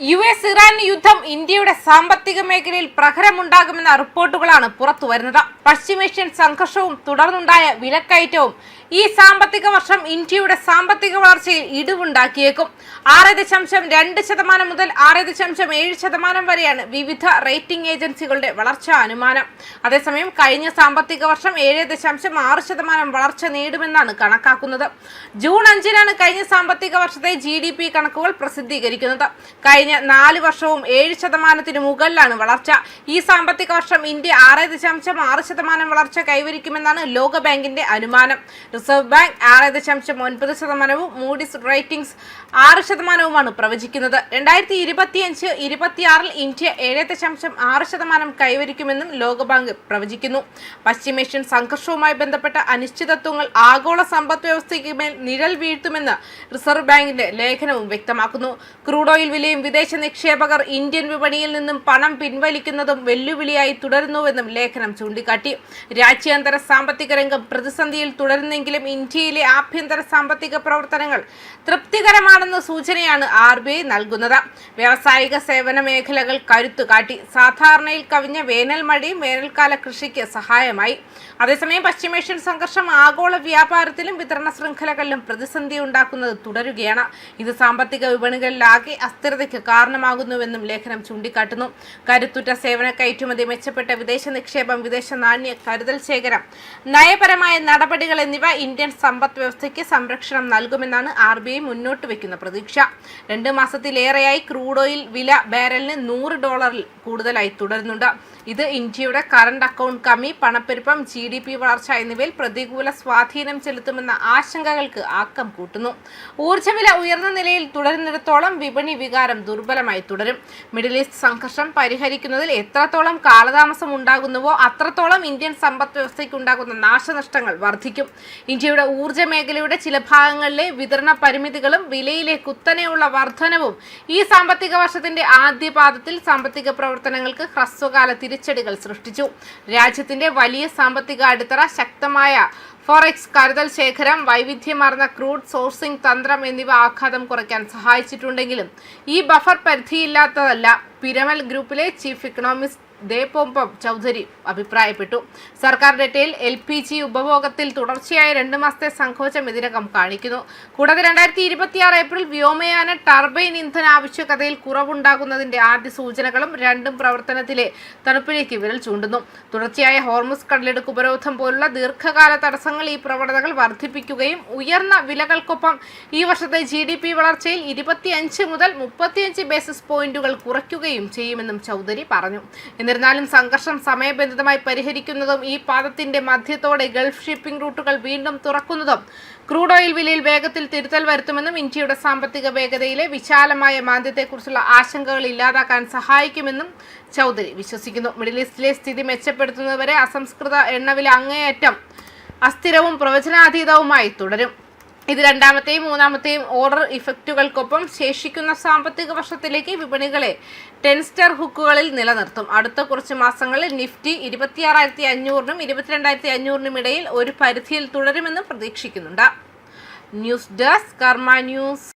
US-ഇറാൻ യുദ്ധം ഇന്ത്യയുടെ സാമ്പത്തിക മേഖലയിൽ പ്രഹരമുണ്ടാകുമെന്ന റിപ്പോർട്ടുകളാണ് പുറത്തുവരുന്നത്. പശ്ചിമേഷ്യൻ സംഘർഷവും തുടർന്നുണ്ടായ വിലക്കയറ്റവും ഈ സാമ്പത്തിക വർഷം ഇന്ത്യയുടെ സാമ്പത്തിക വളർച്ചയിൽ ഇടിവുണ്ടാക്കിയേക്കും. 6.2% മുതൽ 6.7% വരെയാണ് വിവിധ റേറ്റിംഗ് ഏജൻസികളുടെ വളർച്ചാ അനുമാനം. അതേസമയം കഴിഞ്ഞ സാമ്പത്തിക വർഷം 7.6% വളർച്ച നേടുമെന്നാണ് കണക്കാക്കുന്നത്. ജൂൺ 5-നാണ് കഴിഞ്ഞ സാമ്പത്തിക വർഷത്തെ GDP കണക്കുകൾ പ്രസിദ്ധീകരിക്കുന്നത്. കഴിഞ്ഞ 4 വർഷവും 7% മുകളിലാണ് വളർച്ച. ഈ സാമ്പത്തിക വർഷം ഇന്ത്യ 6.6% വളർച്ച കൈവരിക്കുമെന്നാണ് ലോകബാങ്കിന്റെ അനുമാനം. റിസർവ് ബാങ്ക് 6.9%, മൂഡീസ് റേറ്റിംഗ്സ് 6%മാണ് പ്രവചിക്കുന്നത്. 2025-26 ഇന്ത്യ 7.6% കൈവരിക്കുമെന്നും ലോകബാങ്ക് പ്രവചിക്കുന്നു. പശ്ചിമേഷ്യൻ സംഘർഷവുമായി ബന്ധപ്പെട്ട അനിശ്ചിതത്വങ്ങൾ ആഗോള സമ്പദ് വ്യവസ്ഥയ്ക്ക് മേൽ നിഴൽ വീഴ്ത്തുമെന്ന് റിസർവ് ബാങ്കിന്റെ ലേഖനവും വ്യക്തമാക്കുന്നു. ക്രൂഡ് ഓയിൽ വിലയും വിദേശ നിക്ഷേപകർ ഇന്ത്യൻ വിപണിയിൽ നിന്നും പണം പിൻവലിക്കുന്നതും വെല്ലുവിളിയായി തുടരുന്നുവെന്നും ലേഖനം ചൂണ്ടിക്കാട്ടി. രാജ്യാന്തര സാമ്പത്തിക രംഗം പ്രതിസന്ധിയിൽ തുടരുന്നെങ്കിലും ഇന്ത്യയിലെ ആഭ്യന്തര സാമ്പത്തിക പ്രവർത്തനങ്ങൾ തൃപ്തികരമാണെന്ന സൂചനയാണ് RBI നൽകുന്നത്. വ്യാവസായിക സേവന മേഖലകൾ കരുത്തുകാട്ടി. സാധാരണയിൽ കവിഞ്ഞ വേനൽ മഴയും വേനൽക്കാല കൃഷിക്ക് സഹായമായി. അതേസമയം പശ്ചിമേഷ്യൻ സംഘർഷം ആഗോള വ്യാപാരത്തിലും വിതരണ ശൃംഖലകളിലും പ്രതിസന്ധി ഉണ്ടാക്കുന്നത് തുടരുകയാണ്. ഇത് സാമ്പത്തിക വിപണികളിലാകെ അസ്ഥിരതയ്ക്ക് കാരണമാകുന്നുവെന്നും ലേഖനം ചൂണ്ടിക്കാട്ടുന്നു. കരുത്തുറ്റ സേവന കയറ്റുമതി, മെച്ചപ്പെട്ട വിദേശ നിക്ഷേപം, വിദേശ നാണ്യ കരുതൽ ശേഖരം, നയപരമായ നടപടികൾ എന്നിവ ഇന്ത്യൻ സമ്പദ് വ്യവസ്ഥയ്ക്ക് സംരക്ഷണം നൽകുമെന്നാണ് RBI മുന്നോട്ട് വയ്ക്കുന്ന പ്രതീക്ഷ. 2 മാസത്തിലേറെയായി ക്രൂഡ് ഓയിൽ വില ബാരലിന് $100 കൂടുതലായി തുടരുന്നുണ്ട്. ഇത് ഇന്ത്യയുടെ കറന്റ് അക്കൗണ്ട് കമ്മി, പണപ്പെരുപ്പം, GDP വളർച്ച എന്നിവയിൽ പ്രതികൂല സ്വാധീനം ചെലുത്തുമെന്ന ആശങ്കകൾക്ക് ആക്കം കൂട്ടുന്നു. ഊർജ്ജവില ഉയർന്ന നിലയിൽ തുടരുന്നിടത്തോളം വിപണി വികാരം ദുർബലമായി തുടരും. മിഡിൽ ഈസ്റ്റ് സംഘർഷം പരിഹരിക്കുന്നതിൽ എത്രത്തോളം കാലതാമസം ഉണ്ടാകുന്നുവോ അത്രത്തോളം ഇന്ത്യൻ സമ്പദ് വ്യവസ്ഥയ്ക്ക് ഉണ്ടാകുന്ന നാശനഷ്ടങ്ങൾ വർദ്ധിക്കും. ഇന്ത്യയുടെ ഊർജ്ജ മേഖലയുടെ ചില ഭാഗങ്ങളിലെ വിതരണ പരിമിതികളും വിലയിലെ കുത്തനെയുള്ള വർധനവും ഈ സാമ്പത്തിക വർഷത്തിന്റെ ആദ്യപാദത്തിൽ സാമ്പത്തിക പ്രവർത്തനങ്ങൾക്ക് ഹ്രസ്വകാല തിരിച്ചടികൾ സൃഷ്ടിച്ചു. രാജ്യത്തിന്റെ വലിയ സാമ്പത്തിക അടിത്തറ, ശക്തമായ ഫോറക്സ് കരുതൽ ശേഖരം, വൈവിധ്യമാർന്ന ക്രൂഡ് സോഴ്സിംഗ് തന്ത്രം എന്നിവ ആഘാതം കുറയ്ക്കാൻ സഹായിച്ചിട്ടുണ്ടെങ്കിലും ഈ ബഫർ പരിധിയില്ലാത്തതല്ല. പിരമൽ ഗ്രൂപ്പിലെ ചീഫ് ഇക്കണോമിസ്റ്റ് ദേപോംപം ചൗധരി അഭിപ്രായപ്പെട്ടു. സർക്കാർ ഡേറ്റയിൽ LPG ഉപഭോഗത്തിൽ തുടർച്ചയായ 2 മാസത്തെ സങ്കോചം ഇതിനകം കാണിക്കുന്നു. കൂടാതെ 2026 ഏപ്രിൽ വ്യോമയാന ടർബൈൻ ഇന്ധന ആവശ്യകതയിൽ കുറവുണ്ടാകുന്നതിന്റെ ആദ്യ സൂചനകളും രണ്ടും പ്രവർത്തനത്തിലെ തണുപ്പിലേക്ക് വിരൽ ചൂണ്ടുന്നു. തുടർച്ചയായ ഹോർമുസ് കടലിടുക്ക് ഉപരോധം പോലുള്ള ദീർഘകാല തടസ്സങ്ങൾ ഈ പ്രവണതകൾ വർദ്ധിപ്പിക്കുകയും ഉയർന്ന വിലകൾക്കൊപ്പം ഈ വർഷത്തെ GDP വളർച്ചയിൽ 25 മുതൽ 35 ബേസിസ് പോയിന്റുകൾ കുറയ്ക്കുകയും ചെയ്യുമെന്നും ചൗധരി പറഞ്ഞു. എന്നിരുന്നാലും സംഘർഷം സമയബന്ധിതമായി പരിഹരിക്കുന്നതും ഈ പാദത്തിന്റെ മധ്യത്തോടെ ഗൾഫ് ഷിപ്പിംഗ് റൂട്ടുകൾ വീണ്ടും തുറക്കുന്നതും ക്രൂഡ് ഓയിൽ വിലയിൽ വേഗത്തിൽ തിരുത്തൽ വരുത്തുമെന്നും ഇന്ത്യയുടെ സാമ്പത്തിക വേഗതയിലെ വിശാലമായ മാന്ദ്യത്തെക്കുറിച്ചുള്ള ആശങ്കകൾ ഇല്ലാതാക്കാൻ സഹായിക്കുമെന്നും ചൗധരി വിശ്വസിക്കുന്നു. മിഡിൽ ഈസ്റ്റിലെ സ്ഥിതി മെച്ചപ്പെടുത്തുന്നതുവരെ അസംസ്കൃത എണ്ണവില അങ്ങേയറ്റം അസ്ഥിരവും പ്രവചനാതീതവുമായി തുടരും. ഇത് രണ്ടാമത്തെയും മൂന്നാമത്തെയും ഓർഡർ ഇഫക്റ്റുകൾക്കൊപ്പം ശേഷിക്കുന്ന സാമ്പത്തിക വർഷത്തിലേക്ക് വിപണികളെ ടെൻസ്റ്റർ ഹുക്കുകളിൽ നിലനിർത്തും. അടുത്ത കുറച്ച് മാസങ്ങളിൽ നിഫ്റ്റി 26,500-നും 22,500-നും ഇടയിൽ ഒരു പരിധിയിൽ തുടരുമെന്നും പ്രതീക്ഷിക്കുന്നുണ്ട്. ന്യൂസ് ഡെസ്ക് കർമ്മ ന്യൂസ്.